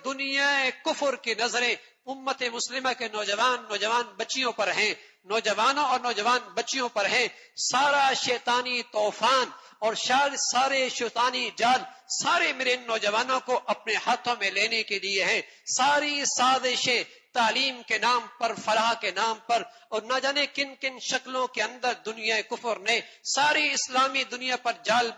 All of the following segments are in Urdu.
دنیا کفر کی نظریں امت مسلمہ کے نوجوان بچیوں پر ہیں، نوجوانوں اور نوجوان بچیوں پر ہیں۔ سارا شیطانی طوفان اور سارے شیطانی جال سارے میرے نوجوانوں کو اپنے ہاتھوں میں لینے کے لیے ہیں۔ ساری سازشیں تعلیم کے نام پر، فلاح کے نام پر، اور نہ جانے کن کن شکلوں کے اندر دنیا کفر نے ساری اسلامی دنیا پر جال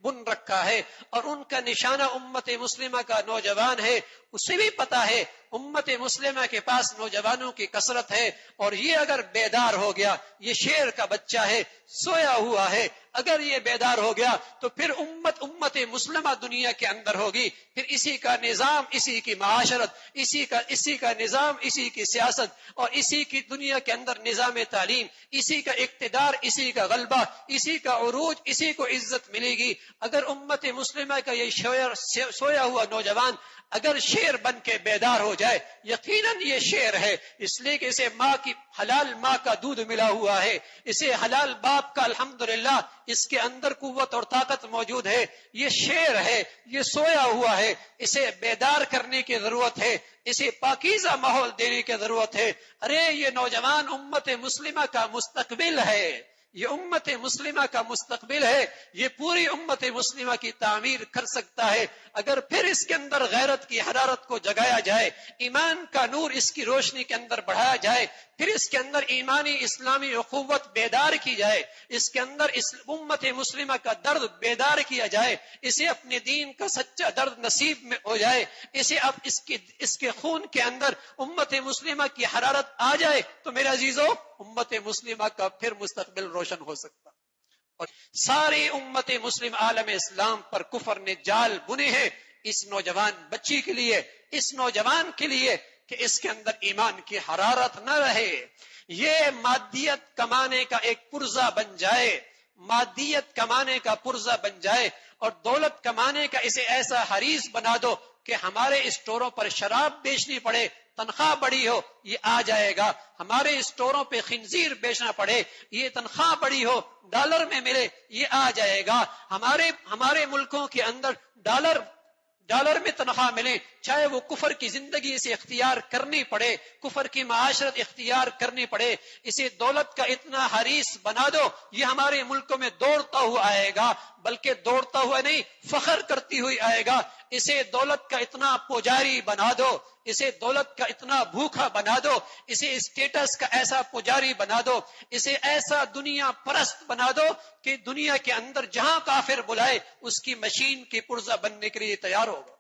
بن رکھا ہے، اور ان کا نشانہ امت مسلمہ کا نوجوان ہے۔ اسے بھی پتا ہے امت مسلمہ کے پاس نوجوانوں کی کثرت ہے، اور یہ اگر بیدار ہو گیا، یہ شیر کا بچہ ہے، سویا ہوا ہے، اگر یہ بیدار ہو گیا تو پھر امت مسلمہ دنیا کے اندر ہوگی، پھر اسی کا نظام، اسی کی معاشرت، اسی کا نظام، اسی کی سیاست، اور اسی کی دنیا کے اندر نظام تعلیم، اسی کا اقتدار، اسی کا غلبہ، اسی کا عروج، اسی کو عزت ملے گی۔ اگر امت مسلمہ کا یہ سویا ہوا نوجوان اگر شیر بن کے بیدار ہو جائے، یقیناً یہ شیر ہے، اس لیے کہ اسے حلال ماں کا دودھ ملا ہوا ہے، اسے حلال باپ کا الحمدللہ اس کے اندر قوت اور طاقت موجود ہے، یہ شیر ہے، یہ سویا ہوا ہے، اسے بیدار کرنے کی ضرورت ہے، اسے پاکیزہ ماحول دینے کی ضرورت ہے۔ ارے یہ نوجوان امت مسلمہ کا مستقبل ہے، یہ امت مسلمہ کا مستقبل ہے، یہ پوری امت مسلمہ کی تعمیر کر سکتا ہے اگر پھر اس کے اندر غیرت کی حرارت کو جگایا جائے، ایمان کا نور اس کی روشنی کے اندر بڑھایا جائے، پھر اس کے اندر ایمانی اسلامی اخوت بیدار کی جائے، اس کے اندر اس امت مسلمہ کا درد بیدار کیا جائے، اسے اپنے دین کا سچا درد نصیب میں ہو جائے، اسے اب اس کے خون کے اندر امت مسلمہ کی حرارت آ جائے، تو میرے عزیزو امت مسلمہ کا پھر مستقبل روشن ہو سکتا۔ اور ساری امت مسلم عالم اسلام پر کفر نے جال بنے ہیں اس نوجوان بچی کے لیے، اس نوجوان کے لیے کہ اس کے اندر ایمان کی حرارت نہ رہے، یہ مادیت کمانے کا ایک پرزہ بن جائے، مادیت کمانے کا پرزہ بن جائے، اور دولت کمانے کا اسے ایسا حریص بنا دو کہ ہمارے اسٹوروں پر شراب بیچنی پڑے، تنخواہ بڑی ہو، یہ آ جائے گا، ہمارے اسٹوروں پہ خنزیر بیچنا پڑے، یہ تنخواہ بڑی ہو، ڈالر میں ملے، یہ آ جائے گا، ہمارے ملکوں کے اندر ڈالر میں تنخواہ ملے، چاہے وہ کفر کی زندگی اسے اختیار کرنی پڑے، کفر کی معاشرت اختیار کرنی پڑے، اسے دولت کا اتنا حریص بنا دو، یہ ہمارے ملکوں میں دوڑتا ہوا آئے گا، بلکہ دوڑتا ہوا نہیں، فخر کرتی ہوئی آئے گا، اسے دولت کا اتنا پجاری بنا دو، اسے دولت کا اتنا بھوکا بنا دو، اسے اسٹیٹس کا ایسا پجاری بنا دو، اسے ایسا دنیا پرست بنا دو کہ دنیا کے اندر جہاں کافر بلائے اس کی مشین کی پرزہ بننے کے لیے تیار ہوگا۔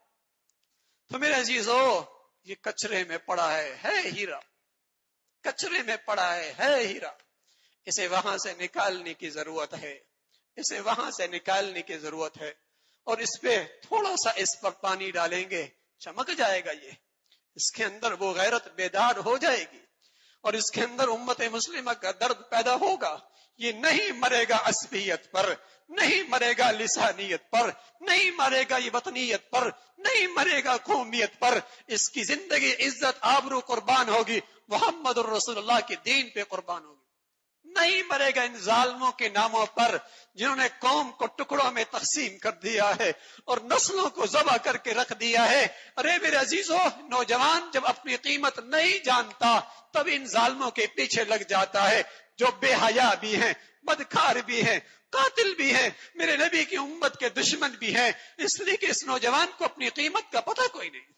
تو میرے عزیزو یہ کچرے میں پڑا ہے ہیرا، کچرے میں پڑا ہے ہیرا، اسے وہاں سے نکالنے کی ضرورت ہے، اسے وہاں سے نکالنے کی ضرورت ہے، اور اس پہ تھوڑا سا اس پر پانی ڈالیں گے چمک جائے گا، یہ اس کے اندر وہ غیرت بیدار ہو جائے گی، اور اس کے اندر امت مسلمہ کا درد پیدا ہوگا۔ یہ نہیں مرے گا عصبیت پر، نہیں مرے گا لسانیت پر، نہیں مرے گا یہ وطنیت پر، نہیں مرے گا قومیت پر، اس کی زندگی عزت آبرو قربان ہوگی، محمد الرسول اللہ کے دین پہ قربان ہوگی، نہیں مرے گا ان ظالموں کے ناموں پر جنہوں نے قوم کو ٹکڑوں میں تقسیم کر دیا ہے اور نسلوں کو ذبح کر کے رکھ دیا ہے۔ ارے میرے عزیزو، نوجوان جب اپنی قیمت نہیں جانتا تب ان ظالموں کے پیچھے لگ جاتا ہے، جو بے حیا بھی ہیں، بدکار بھی ہیں، قاتل بھی ہیں، میرے نبی کی امت کے دشمن بھی ہیں، اس لیے کہ اس نوجوان کو اپنی قیمت کا پتہ کوئی نہیں۔